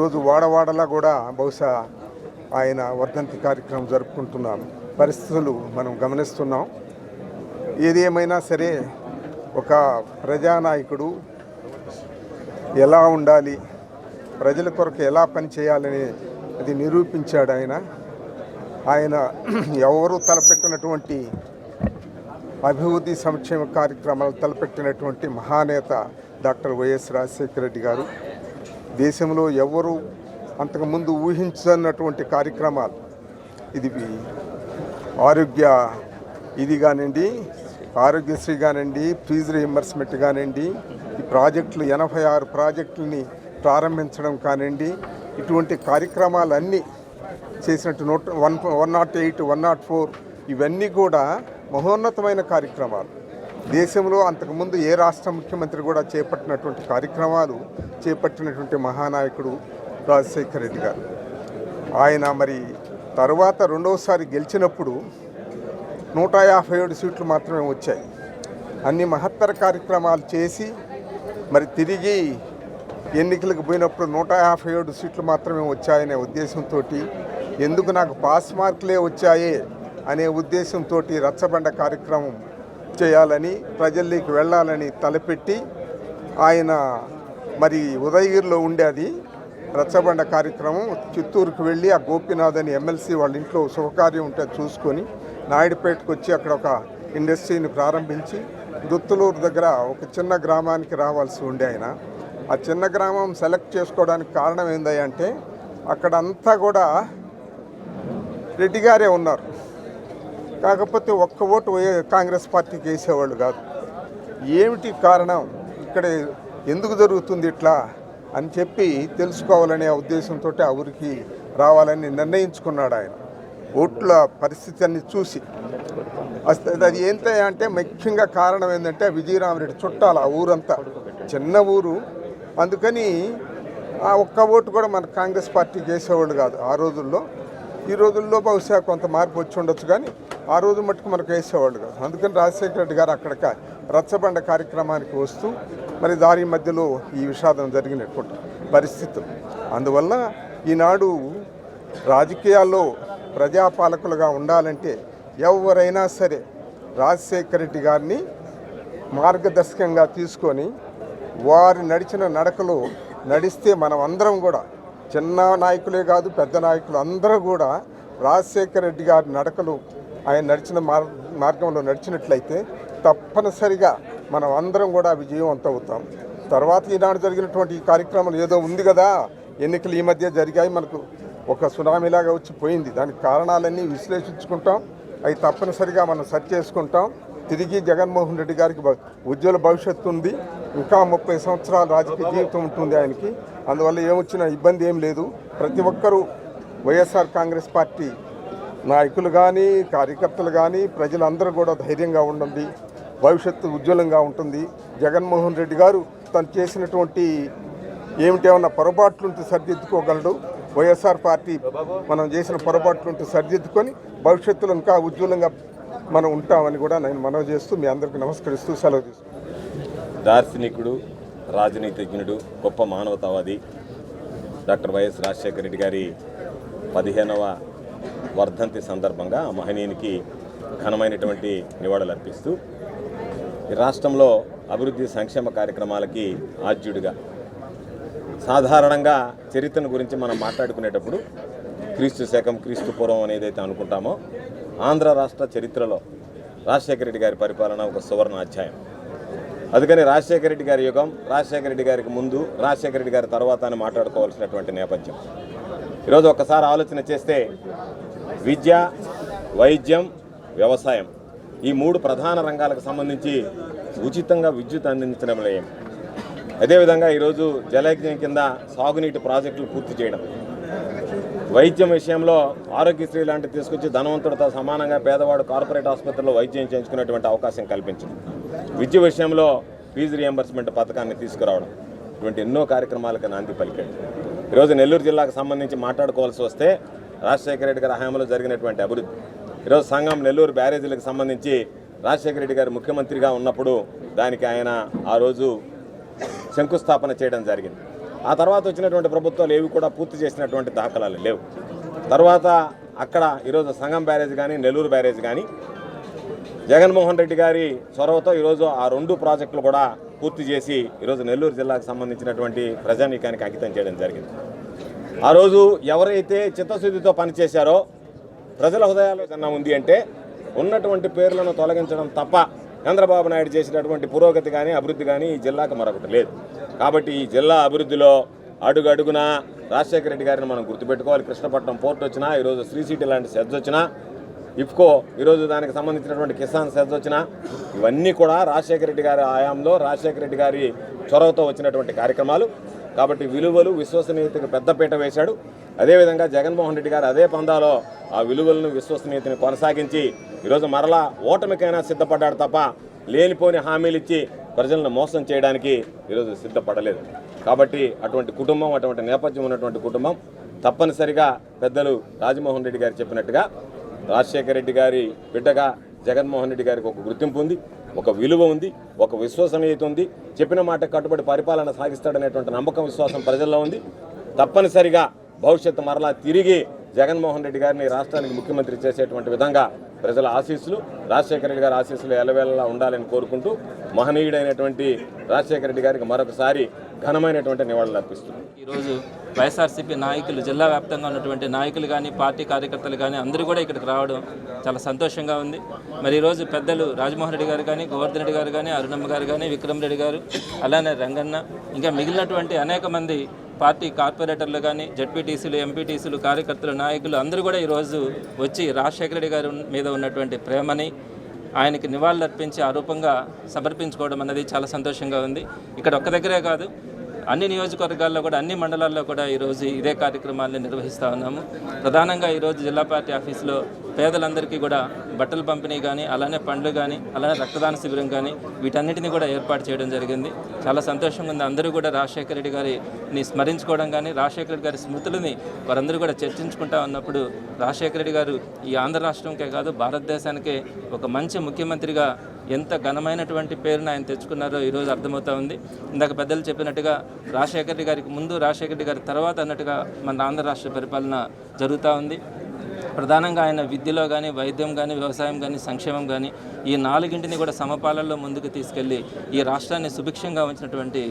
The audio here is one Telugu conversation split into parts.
ఈరోజు వాడవాడలా కూడా బహుశా ఆయన వర్ధంతి కార్యక్రమం జరుపుకుంటున్నాం పరిస్థితులు మనం గమనిస్తున్నాం. ఏది ఏమైనా సరే ఒక ప్రజానాయకుడు ఎలా ఉండాలి, ప్రజల కొరకు ఎలా పనిచేయాలని అది నిరూపించాడు ఆయన ఎవరు తలపెట్టినటువంటి అభివృద్ధి సంక్షేమ కార్యక్రమాలు తలపెట్టినటువంటి మహానేత డాక్టర్ వైఎస్ రాజశేఖర రెడ్డి గారు. దేశంలో ఎవరు అంతకుముందు ఊహించనటువంటి కార్యక్రమాలు, ఇది ఆరోగ్య ఇది కానివ్వండి, ఆరోగ్యశ్రీ కానివ్వండి, ఫీజు రీయింబర్స్మెంట్ కానివ్వండి, ఈ ప్రాజెక్టులు 86 ప్రాజెక్టులని ప్రారంభించడం కానివ్వండి, ఇటువంటి కార్యక్రమాలన్నీ చేసినట్టు 108, 104 ఇవన్నీ కూడా మహోన్నతమైన కార్యక్రమాలు. దేశంలో అంతకుముందు ఏ రాష్ట్ర ముఖ్యమంత్రి కూడా చేపట్టినటువంటి కార్యక్రమాలు చేపట్టినటువంటి మహానాయకుడు రాజశేఖర రెడ్డి గారు. ఆయన మరి తర్వాత రెండవసారి గెలిచినప్పుడు 157 సీట్లు మాత్రమే వచ్చాయి. అన్ని మహత్తర కార్యక్రమాలు చేసి మరి తిరిగి ఎన్నికలకు పోయినప్పుడు 157 సీట్లు మాత్రమే వచ్చాయనే ఉద్దేశంతో, ఎందుకు నాకు పాస్ మార్కులే వచ్చాయే అనే ఉద్దేశంతో రచ్చబండ కార్యక్రమం చేయాలని, ప్రజల్లోకి వెళ్ళాలని తలపెట్టి ఆయన మరి ఉదయగిరిలో ఉండేది రచ్చబండ కార్యక్రమం. చిత్తూరుకు వెళ్ళి ఆ గోపీనాథ్ అని ఎమ్మెల్సీ వాళ్ళ ఇంట్లో శుభకార్యం ఉంటే చూసుకొని నాయుడుపేటకు వచ్చి అక్కడ ఒక ఇండస్ట్రీని ప్రారంభించి దుత్తులూరు దగ్గర ఒక చిన్న గ్రామానికి రావాల్సి ఉండే ఆయన. ఆ చిన్న గ్రామం సెలెక్ట్ చేసుకోవడానికి కారణం ఏందంటే అక్కడంతా కూడా రెడ్డి గారే ఉన్నారు. కాకపోతే ఒక్క ఓటు కాంగ్రెస్ పార్టీకి వేసేవాళ్ళు కాదు. ఏమిటి కారణం, ఇక్కడ ఎందుకు జరుగుతుంది ఇట్లా అని చెప్పి తెలుసుకోవాలనే ఉద్దేశంతో ఆ ఊరికి రావాలని నిర్ణయించుకున్నాడు ఆయన. ఓట్ల పరిస్థితి అన్ని చూసి అది ఏంటంటే ముఖ్యంగా కారణం ఏంటంటే విజయరామరెడ్డి చుట్టాలు ఆ ఊరంతా చిన్న ఊరు. అందుకని ఆ ఒక్క ఓటు కూడా మన కాంగ్రెస్ పార్టీకి వేసేవాళ్ళు కాదు ఆ రోజుల్లో. ఈ రోజుల్లో బహుశా కొంత మార్పు వచ్చి ఉండొచ్చు, కానీ ఆ రోజు మట్టుకు మనకు వేసేవాళ్ళు కాదు. అందుకని రాజశేఖర రెడ్డి గారు అక్కడికి రచ్చబండ కార్యక్రమానికి వస్తూ మరి దారి మధ్యలో ఈ విషాదం జరిగినటువంటి పరిస్థితులు. అందువల్ల ఈనాడు రాజకీయాల్లో ప్రజాపాలకులుగా ఉండాలంటే ఎవరైనా సరే రాజశేఖర రెడ్డి గారిని మార్గదర్శకంగా తీసుకొని వారి నడిచిన నడకలో నడిస్తే మనం అందరం కూడా, చిన్న నాయకులే కాదు పెద్ద నాయకులు అందరూ కూడా రాజశేఖర రెడ్డి గారి నడకలు ఆయన నడిచిన మార్గంలో నడిచినట్లయితే తప్పనిసరిగా మనం అందరం కూడా విజయవంతం అవుతాం. తర్వాత ఈనాడు జరిగినటువంటి ఈ కార్యక్రమాలు ఏదో ఉంది కదా, ఎన్నికలు ఈ మధ్య జరిగాయి, మనకు ఒక సునామీలాగా వచ్చి పోయింది. దానికి కారణాలన్నీ విశ్లేషించుకుంటాం, అవి తప్పనిసరిగా మనం సరి చేసుకుంటాం. తిరిగి జగన్మోహన్ రెడ్డి గారికి ఉజ్వల భవిష్యత్తు ఉంది, ఇంకా 30 సంవత్సరాల రాజకీయ జీవితం ఉంటుంది ఆయనకి. అందువల్ల ఏమొచ్చిన ఇబ్బంది ఏం లేదు. ప్రతి ఒక్కరూ వైఎస్ఆర్ కాంగ్రెస్ పార్టీ నాయకులు కానీ, కార్యకర్తలు కానీ, ప్రజలందరూ కూడా ధైర్యంగా ఉండండి, భవిష్యత్తు ఉజ్వలంగా ఉంటుంది. జగన్మోహన్ రెడ్డి గారు తను చేసినటువంటి ఏమిటేమన్నా పొరపాట్లుంటే సరిదిద్దుకోగలడు. వైఎస్ఆర్ పార్టీ మనం చేసిన పొరపాట్లుంటే సరిదిద్దుకొని భవిష్యత్తులో ఇంకా ఉజ్వలంగా మనం ఉంటామని కూడా నేను మనవి చేస్తూ మీ అందరికీ నమస్కరిస్తూ సెలవు తీసుకుంటాను. దార్శనికుడు, రాజనీతిజ్ఞుడు, గొప్ప మానవతావాది డాక్టర్ వైఎస్ రాజశేఖర రెడ్డి గారి 15వ వర్ధంతి సందర్భంగా ఆ మహనీయునికి ఘనమైనటువంటి నివాళులు అర్పిస్తూ ఈ రాష్ట్రంలో అభివృద్ధి సంక్షేమ కార్యక్రమాలకి ఆద్యుడిగా, సాధారణంగా చరిత్రను గురించి మనం మాట్లాడుకునేటప్పుడు క్రీస్తు శకం, క్రీస్తు పూర్వం అనేదైతే అనుకుంటామో, ఆంధ్ర రాష్ట్ర చరిత్రలో రాజశేఖర రెడ్డి గారి పరిపాలన ఒక సువర్ణ అధ్యాయం. అందుకని రాజశేఖర రెడ్డి గారి యుగం, రాజశేఖర రెడ్డి గారికి ముందు, రాజశేఖర రెడ్డి గారి తర్వాత అని మాట్లాడుకోవాల్సినటువంటి నేపథ్యం. ఈరోజు ఒక్కసారి ఆలోచన చేస్తే విద్య, వైద్యం, వ్యవసాయం ఈ 3 ప్రధాన రంగాలకు సంబంధించి ఉచితంగా విద్యుత్ అందించడం లేదు. అదేవిధంగా ఈరోజు జలయజ్ఞం కింద సాగునీటి ప్రాజెక్టులు పూర్తి చేయడం, వైద్యం విషయంలో ఆరోగ్యశ్రీ లాంటివి తీసుకొచ్చి ధనవంతుడితో సమానంగా పేదవాడు కార్పొరేట్ ఆసుపత్రిలో వైద్యం చేయించుకునేటువంటి అవకాశం కల్పించడం, విద్య విషయంలో ఫీజు రియంబర్స్మెంట్ పథకాన్ని తీసుకురావడం, ఇటువంటి ఎన్నో కార్యక్రమాలకు నాంది పలికాడు. ఈరోజు నెల్లూరు జిల్లాకు సంబంధించి మాట్లాడుకోవాల్సి వస్తే రాజశేఖర రెడ్డి గారి హయాంలో జరిగినటువంటి అభివృద్ధి. ఈరోజు సంఘం నెల్లూరు బ్యారేజీలకు సంబంధించి రాజశేఖర రెడ్డి గారు ముఖ్యమంత్రిగా ఉన్నప్పుడు దానికి ఆయన ఆ రోజు శంకుస్థాపన చేయడం జరిగింది. ఆ తర్వాత వచ్చినటువంటి ప్రభుత్వాలు ఏవి కూడా పూర్తి చేసినటువంటి దాఖలాలు లేవు. తర్వాత అక్కడ ఈరోజు సంగం బ్యారేజ్ కానీ నెల్లూరు బ్యారేజ్ కానీ జగన్మోహన్ రెడ్డి గారి చొరవతో ఈరోజు ఆ 2 ప్రాజెక్టులు కూడా పూర్తి చేసి ఈరోజు నెల్లూరు జిల్లాకు సంబంధించినటువంటి ప్రజానీకానికి అంకితం చేయడం జరిగింది. ఆ రోజు ఎవరైతే చిత్తశుద్ధితో పనిచేశారో ప్రజల హృదయాలు ఏదన్నా ఉంది అంటే ఉన్నటువంటి పేర్లను తొలగించడం తప్ప చంద్రబాబు నాయుడు చేసినటువంటి పురోగతి కానీ అభివృద్ధి కానీ ఈ జిల్లాకు మరొకటి లేదు. కాబట్టి ఈ జిల్లా అభివృద్ధిలో అడుగడుగున రాజశేఖర రెడ్డి గారిని మనం గుర్తుపెట్టుకోవాలి. కృష్ణపట్నం పోర్ట్ వచ్చినా, ఈరోజు శ్రీ సిటీ లాంటి సెజ్ వచ్చినా, ఇఫ్కో ఈరోజు దానికి సంబంధించినటువంటి కిసాన్ సెజ్ వచ్చినా, ఇవన్నీ కూడా రాజశేఖర రెడ్డి గారి హయాంలో రాజశేఖర రెడ్డి గారి చొరవతో వచ్చినటువంటి కార్యక్రమాలు. కాబట్టి విలువలు విశ్వసనీయతకు పెద్దపీట వేశాడు. అదేవిధంగా జగన్మోహన్ రెడ్డి గారు అదే పందాలో ఆ విలువలను విశ్వసనీయతని కొనసాగించి ఈరోజు మరలా ఓటమికైనా సిద్ధపడ్డాడు తప్ప లేనిపోని హామీలు ఇచ్చి ప్రజలను మోసం చేయడానికి ఈరోజు సిద్ధపడలేదు. కాబట్టి అటువంటి కుటుంబం, అటువంటి నేపథ్యం ఉన్నటువంటి కుటుంబం తప్పనిసరిగా పెద్దలు రాజమోహన్ రెడ్డి గారు చెప్పినట్టుగా రాజశేఖర రెడ్డి గారి బిడ్డగా జగన్మోహన్ రెడ్డి గారికి ఒక గుర్తింపు ఉంది, ఒక విలువ ఉంది, ఒక విశ్వసనీయత ఉంది. చెప్పిన మాట కట్టుబడి పరిపాలన సాగిస్తాడనేటువంటి నమ్మకం, విశ్వాసం ప్రజల్లో ఉంది. తప్పనిసరిగా భవిష్యత్తు మరలా తిరిగి జగన్మోహన్ రెడ్డి గారిని రాష్ట్రానికి ముఖ్యమంత్రి చేసేటువంటి విధంగా ప్రజల ఆశీస్సులు, రాజశేఖర రెడ్డి గారి ఆశీస్సులు ఎల్లవేళలా ఉండాలని కోరుకుంటూ మహనీయుడైనటువంటి రాజశేఖర రెడ్డి గారికి మరొకసారి ఘనమైనటువంటి నివాళులు అర్పిస్తున్నాం. ఈరోజు వైఎస్ఆర్సీపీ నాయకులు, జిల్లా వ్యాప్తంగా ఉన్నటువంటి నాయకులు కానీ, పార్టీ కార్యకర్తలు కానీ అందరూ కూడా ఇక్కడికి రావడం చాలా సంతోషంగా ఉంది. మరి ఈరోజు పెద్దలు రాజమోహన్ రెడ్డి గారు కానీ, గోవర్ధన్ రెడ్డి గారు కానీ, అరుణమ్మ గారు కానీ, విక్రమ్ రెడ్డి గారు, అలానే రంగన్న, ఇంకా మిగిలినటువంటి అనేక మంది పార్టీ కార్పొరేటర్లు కానీ, జడ్పీటీసీలు, ఎంపీటీసీలు, కార్యకర్తలు, నాయకులు అందరూ కూడా ఈరోజు వచ్చి రాజశేఖర రెడ్డి గారి మీద ఉన్నటువంటి ప్రేమని ఆయనకి నివాళులు అర్పించి ఆ రూపంగా సమర్పించుకోవడం అన్నది చాలా సంతోషంగా ఉంది. ఇక్కడ ఒక్క దగ్గరే కాదు, అన్ని నియోజకవర్గాల్లో కూడా, అన్ని మండలాల్లో కూడా ఈరోజు ఇదే కార్యక్రమాన్ని నిర్వహిస్తూ ఉన్నాము. ప్రధానంగా ఈరోజు జిల్లా పార్టీ ఆఫీసులో పేదలందరికీ కూడా బట్టల పంపిణీ కానీ, అలానే పండ్లు కానీ, అలానే రక్తదాన శిబిరం కానీ వీటన్నిటిని కూడా ఏర్పాటు చేయడం జరిగింది. చాలా సంతోషంగా ఉంది. అందరూ కూడా రాజశేఖర రెడ్డి గారిని స్మరించుకోవడం కానీ, రాజశేఖర రెడ్డి గారి స్మృతులని వారందరూ కూడా చర్చించుకుంటా ఉన్నప్పుడు రాజశేఖర రెడ్డి గారు ఈ ఆంధ్ర రాష్ట్రంకే కాదు భారతదేశానికే ఒక మంచి ముఖ్యమంత్రిగా ఎంత ఘనమైనటువంటి పేరును ఆయన తెచ్చుకున్నారో ఈరోజు అర్థమవుతా ఉంది. ఇందాక పెద్దలు చెప్పినట్టుగా రాజశేఖర రెడ్డి గారికి ముందు, రాజశేఖర రెడ్డి గారి తర్వాత అన్నట్టుగా మన ఆంధ్ర రాష్ట్ర పరిపాలన జరుగుతూ ఉంది. ప్రధానంగా ఆయన విద్యలో కానీ, వైద్యం కానీ, వ్యవసాయం కానీ, సంక్షేమం కానీ ఈ 4ంటిని కూడా సమపాలనలో ముందుకు తీసుకెళ్లి ఈ రాష్ట్రాన్ని సుభిక్షంగా ఉంచినటువంటి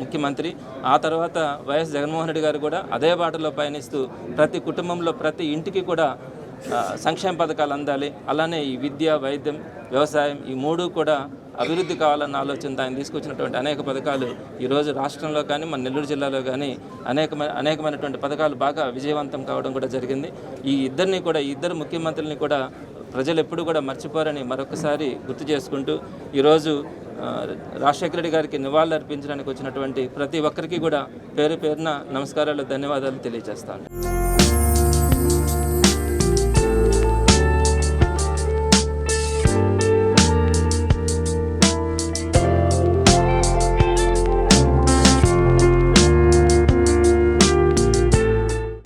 ముఖ్యమంత్రి. ఆ తర్వాత వైఎస్ జగన్మోహన్ రెడ్డి గారు కూడా అదే బాటలో పయనిస్తూ ప్రతి కుటుంబంలో, ప్రతి ఇంటికి కూడా సంక్షేమ పథకాలు అందాలి. అలానే ఈ విద్య, వైద్యం, వ్యవసాయం ఈ 3 కూడా అభివృద్ధి కావాలన్న ఆలోచనతో ఆయన తీసుకొచ్చినటువంటి అనేక పథకాలు ఈరోజు రాష్ట్రంలో కానీ, మన నెల్లూరు జిల్లాలో కానీ అనేకమైనటువంటి పథకాలు బాగా విజయవంతం కావడం కూడా జరిగింది. ఈ ఇద్దరు ముఖ్యమంత్రులని కూడా ప్రజలు ఎప్పుడు కూడా మర్చిపోరని మరొకసారి గుర్తు చేసుకుంటూ ఈరోజు రాజశేఖర రెడ్డి గారికి నివాళులు అర్పించడానికి వచ్చినటువంటి ప్రతి ఒక్కరికి కూడా పేరు పేరున నమస్కారాలు, ధన్యవాదాలు తెలియజేస్తాను.